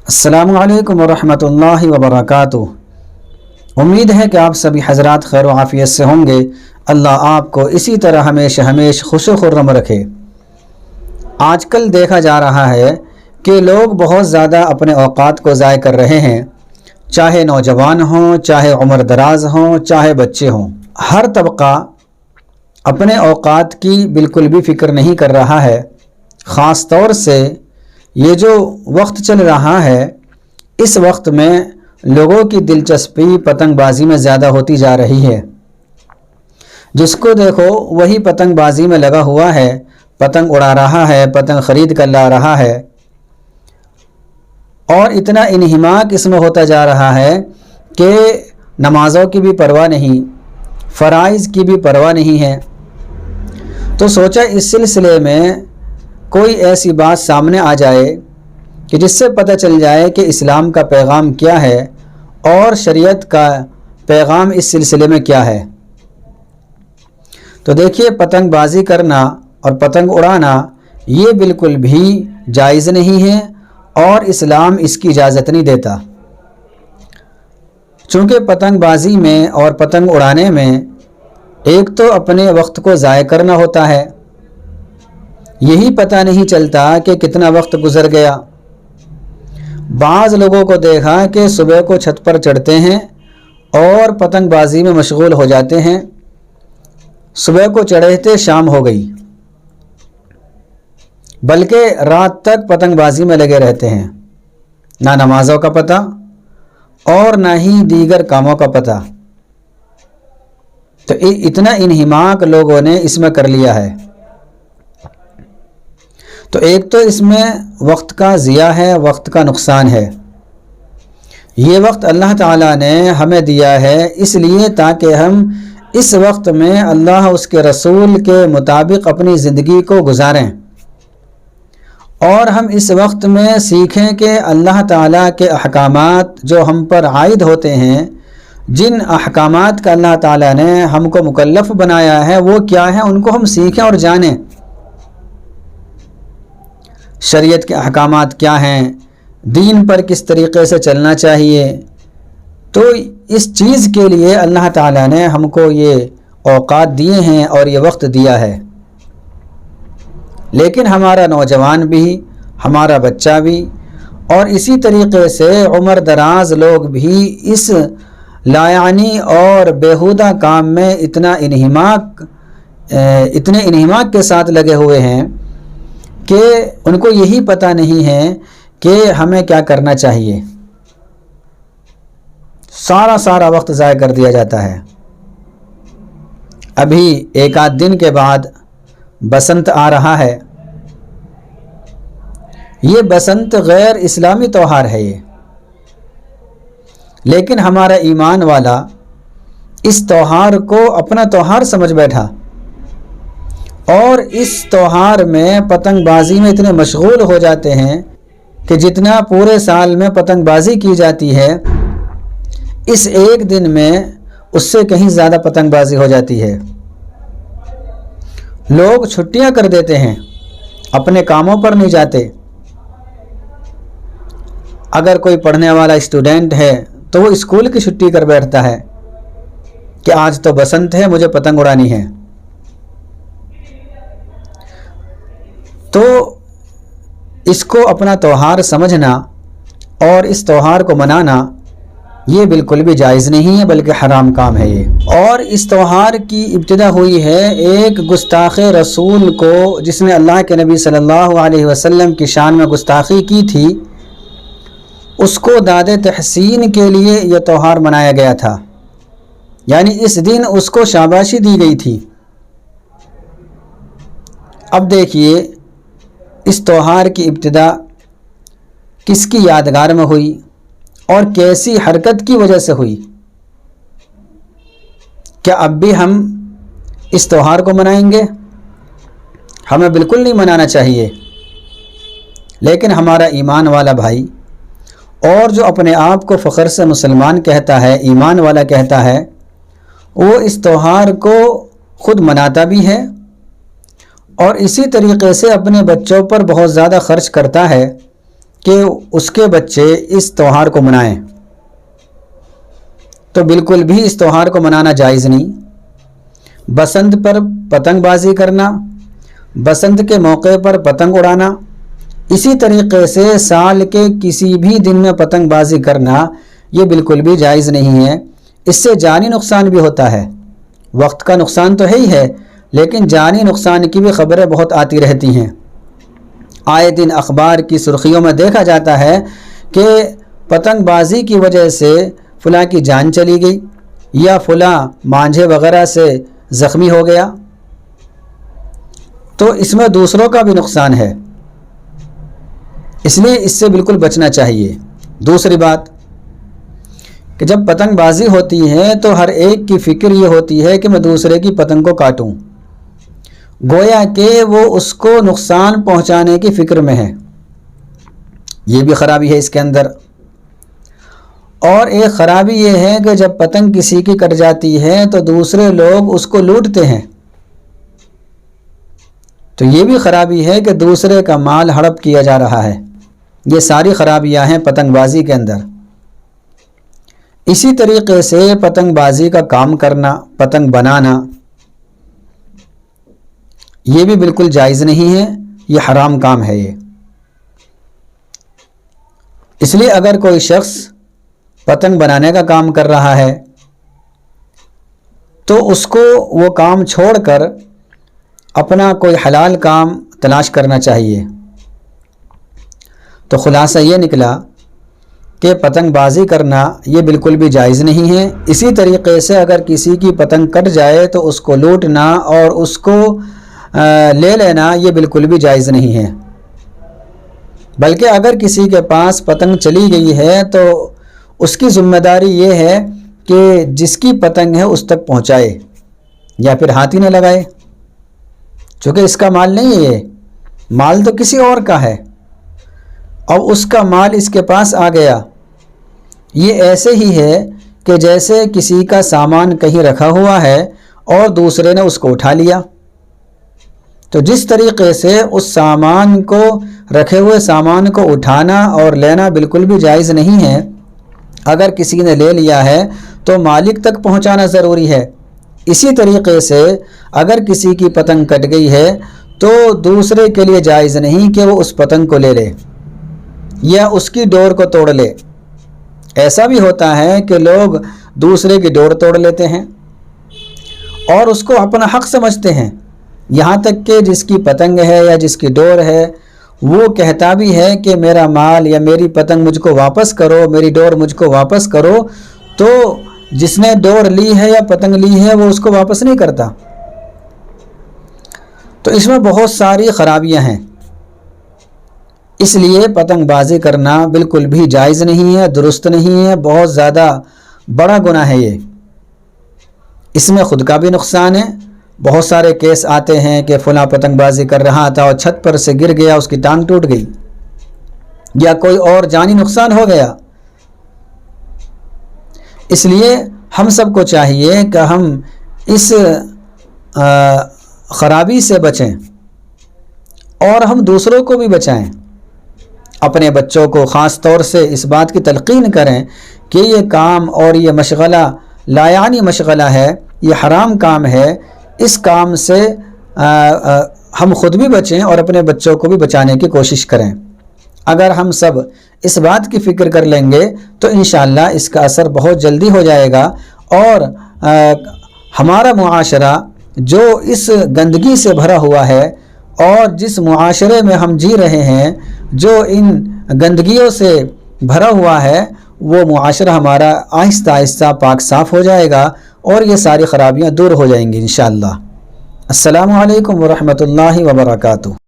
السلام علیکم ورحمۃ اللہ وبرکاتہ۔ امید ہے کہ آپ سبھی حضرات خیر و عافیت سے ہوں گے۔ اللہ آپ کو اسی طرح ہمیشہ خوش و خرم رکھے۔ آج کل دیکھا جا رہا ہے کہ لوگ بہت زیادہ اپنے اوقات کو ضائع کر رہے ہیں، چاہے نوجوان ہوں، چاہے عمر دراز ہوں، چاہے بچے ہوں۔ ہر طبقہ اپنے اوقات کی بالکل بھی فکر نہیں کر رہا ہے۔ خاص طور سے یہ جو وقت چل رہا ہے، اس وقت میں لوگوں کی دلچسپی پتنگ بازی میں زیادہ ہوتی جا رہی ہے۔ جس کو دیکھو وہی پتنگ بازی میں لگا ہوا ہے، پتنگ اڑا رہا ہے، پتنگ خرید کر لا رہا ہے، اور اتنا انہماک اس میں ہوتا جا رہا ہے کہ نمازوں کی بھی پرواہ نہیں، فرائض کی بھی پرواہ نہیں ہے۔ تو سوچا اس سلسلے میں کوئی ایسی بات سامنے آ جائے کہ جس سے پتہ چل جائے کہ اسلام کا پیغام کیا ہے اور شریعت کا پیغام اس سلسلے میں کیا ہے۔ تو دیکھیے، پتنگ بازی کرنا اور پتنگ اڑانا یہ بالکل بھی جائز نہیں ہے اور اسلام اس کی اجازت نہیں دیتا۔ چونکہ پتنگ بازی میں اور پتنگ اڑانے میں ایک تو اپنے وقت کو ضائع کرنا ہوتا ہے، یہی پتہ نہیں چلتا کہ کتنا وقت گزر گیا۔ بعض لوگوں کو دیکھا کہ صبح کو چھت پر چڑھتے ہیں اور پتنگ بازی میں مشغول ہو جاتے ہیں، صبح کو چڑھے تھے شام ہو گئی، بلکہ رات تک پتنگ بازی میں لگے رہتے ہیں، نہ نمازوں کا پتہ اور نہ ہی دیگر کاموں کا پتہ۔ تو اتنا انہماک لوگوں نے اس میں کر لیا ہے۔ تو ایک تو اس میں وقت کا ضیاع ہے، وقت کا نقصان ہے۔ یہ وقت اللہ تعالیٰ نے ہمیں دیا ہے اس لیے تاکہ ہم اس وقت میں اللہ اس کے رسول کے مطابق اپنی زندگی کو گزاریں، اور ہم اس وقت میں سیکھیں کہ اللہ تعالیٰ کے احکامات جو ہم پر عائد ہوتے ہیں، جن احکامات کا اللہ تعالیٰ نے ہم کو مکلف بنایا ہے وہ کیا ہے، ان کو ہم سیکھیں اور جانیں۔ شریعت کے احکامات کیا ہیں، دین پر کس طریقے سے چلنا چاہیے۔ تو اس چیز کے لیے اللہ تعالیٰ نے ہم کو یہ اوقات دیے ہیں اور یہ وقت دیا ہے، لیکن ہمارا نوجوان بھی، ہمارا بچہ بھی، اور اسی طریقے سے عمر دراز لوگ بھی اس لایعنی اور بیہودہ کام میں اتنے انہماک کے ساتھ لگے ہوئے ہیں کہ ان کو یہی پتہ نہیں ہے کہ ہمیں کیا کرنا چاہیے۔ سارا وقت ضائع کر دیا جاتا ہے۔ ابھی ایک آدھ دن کے بعد بسنت آ رہا ہے۔ یہ بسنت غیر اسلامی تہوار ہے یہ، لیکن ہمارا ایمان والا اس تہوار کو اپنا تہوار سمجھ بیٹھا، اور اس تہوار میں پتنگ بازی میں اتنے مشغول ہو جاتے ہیں کہ جتنا پورے سال میں پتنگ بازی کی جاتی ہے، اس ایک دن میں اس سے کہیں زیادہ پتنگ بازی ہو جاتی ہے۔ لوگ چھٹیاں کر دیتے ہیں، اپنے کاموں پر نہیں جاتے۔ اگر کوئی پڑھنے والا اسٹوڈنٹ ہے تو وہ اسکول کی چھٹی کر بیٹھتا ہے کہ آج تو بسنت ہے، مجھے پتنگ اڑانی ہے۔ تو اس کو اپنا تہوار سمجھنا اور اس تہوار کو منانا یہ بالکل بھی جائز نہیں ہے، بلکہ حرام کام ہے یہ۔ اور اس تہوار کی ابتدا ہوئی ہے ایک گستاخ رسول کو، جس نے اللہ کے نبی صلی اللہ علیہ وسلم کی شان میں گستاخی کی تھی، اس کو داد تحسین کے لیے یہ تہوار منایا گیا تھا، یعنی اس دن اس کو شاباشی دی گئی تھی۔ اب دیکھیے اس تہوار کی ابتدا کس کی یادگار میں ہوئی اور کیسی حرکت کی وجہ سے ہوئی۔ کیا اب بھی ہم اس تہوار کو منائیں گے؟ ہمیں بالکل نہیں منانا چاہیے، لیکن ہمارا ایمان والا بھائی، اور جو اپنے آپ کو فخر سے مسلمان کہتا ہے، ایمان والا کہتا ہے، وہ اس تہوار کو خود مناتا بھی ہے اور اسی طریقے سے اپنے بچوں پر بہت زیادہ خرچ کرتا ہے کہ اس کے بچے اس تہوار کو منائیں، تو بالکل بھی اس تہوار کو منانا جائز نہیں۔ بسنت پر پتنگ بازی کرنا، بسنت کے موقع پر پتنگ اڑانا، اسی طریقے سے سال کے کسی بھی دن میں پتنگ بازی کرنا یہ بالکل بھی جائز نہیں ہے۔ اس سے جانی نقصان بھی ہوتا ہے، وقت کا نقصان تو ہے ہی ہے، لیکن جانی نقصان کی بھی خبریں بہت آتی رہتی ہیں۔ آئے دن اخبار کی سرخیوں میں دیکھا جاتا ہے کہ پتنگ بازی کی وجہ سے فلاں کی جان چلی گئی یا فلاں مانجھے وغیرہ سے زخمی ہو گیا، تو اس میں دوسروں کا بھی نقصان ہے، اس لیے اس سے بالکل بچنا چاہیے۔ دوسری بات کہ جب پتنگ بازی ہوتی ہے تو ہر ایک کی فکر یہ ہوتی ہے کہ میں دوسرے کی پتنگ کو کاٹوں، گویا کہ وہ اس کو نقصان پہنچانے کی فکر میں ہے، یہ بھی خرابی ہے اس کے اندر۔ اور ایک خرابی یہ ہے کہ جب پتنگ کسی کی کٹ جاتی ہے تو دوسرے لوگ اس کو لوٹتے ہیں، تو یہ بھی خرابی ہے کہ دوسرے کا مال ہڑپ کیا جا رہا ہے۔ یہ ساری خرابیاں ہیں پتنگ بازی کے اندر۔ اسی طریقے سے پتنگ بازی کا کام کرنا، پتنگ بنانا، یہ بھی بالکل جائز نہیں ہے، یہ حرام کام ہے یہ۔ اس لیے اگر کوئی شخص پتنگ بنانے کا کام کر رہا ہے تو اس کو وہ کام چھوڑ کر اپنا کوئی حلال کام تلاش کرنا چاہیے۔ تو خلاصہ یہ نکلا کہ پتنگ بازی کرنا یہ بالکل بھی جائز نہیں ہے۔ اسی طریقے سے اگر کسی کی پتنگ کٹ جائے تو اس کو لوٹنا اور اس کو لے لینا یہ بالکل بھی جائز نہیں ہے، بلکہ اگر کسی کے پاس پتنگ چلی گئی ہے تو اس کی ذمہ داری یہ ہے کہ جس کی پتنگ ہے اس تک پہنچائے یا پھر ہاتھ ہی نہ لگائے، چونکہ اس کا مال نہیں ہے، یہ مال تو کسی اور کا ہے، اور اس کا مال اس کے پاس آ گیا۔ یہ ایسے ہی ہے کہ جیسے کسی کا سامان کہیں رکھا ہوا ہے اور دوسرے نے اس کو اٹھا لیا، تو جس طریقے سے اس سامان کو، رکھے ہوئے سامان کو اٹھانا اور لینا بالکل بھی جائز نہیں ہے۔ اگر کسی نے لے لیا ہے تو مالک تک پہنچانا ضروری ہے۔ اسی طریقے سے اگر کسی کی پتنگ کٹ گئی ہے تو دوسرے کے لیے جائز نہیں کہ وہ اس پتنگ کو لے لے یا اس کی ڈور کو توڑ لے۔ ایسا بھی ہوتا ہے کہ لوگ دوسرے کی ڈور توڑ لیتے ہیں اور اس کو اپنا حق سمجھتے ہیں، یہاں تک کہ جس کی پتنگ ہے یا جس کی ڈور ہے وہ کہتا بھی ہے کہ میرا مال یا میری پتنگ مجھ کو واپس کرو، میری ڈور مجھ کو واپس کرو، تو جس نے ڈور لی ہے یا پتنگ لی ہے وہ اس کو واپس نہیں کرتا۔ تو اس میں بہت ساری خرابیاں ہیں، اس لیے پتنگ بازی کرنا بالکل بھی جائز نہیں ہے، درست نہیں ہے، بہت زیادہ بڑا گناہ ہے یہ۔ اس میں خود کا بھی نقصان ہے، بہت سارے کیس آتے ہیں کہ فلاں پتنگ بازی کر رہا تھا اور چھت پر سے گر گیا، اس کی ٹانگ ٹوٹ گئی یا کوئی اور جانی نقصان ہو گیا۔ اس لیے ہم سب کو چاہیے کہ ہم اس خرابی سے بچیں اور ہم دوسروں کو بھی بچائیں، اپنے بچوں کو خاص طور سے اس بات کی تلقین کریں کہ یہ کام اور یہ مشغلہ لایعنی مشغلہ ہے، یہ حرام کام ہے، اس کام سے ہم خود بھی بچیں اور اپنے بچوں کو بھی بچانے کی کوشش کریں۔ اگر ہم سب اس بات کی فکر کر لیں گے تو انشاءاللہ اس کا اثر بہت جلدی ہو جائے گا، اور ہمارا معاشرہ جو اس گندگی سے بھرا ہوا ہے اور جس معاشرے میں ہم جی رہے ہیں جو ان گندگیوں سے بھرا ہوا ہے، وہ معاشرہ ہمارا آہستہ آہستہ پاک صاف ہو جائے گا اور یہ ساری خرابیاں دور ہو جائیں گی انشاءاللہ۔ السلام علیکم ورحمۃ اللہ وبرکاتہ۔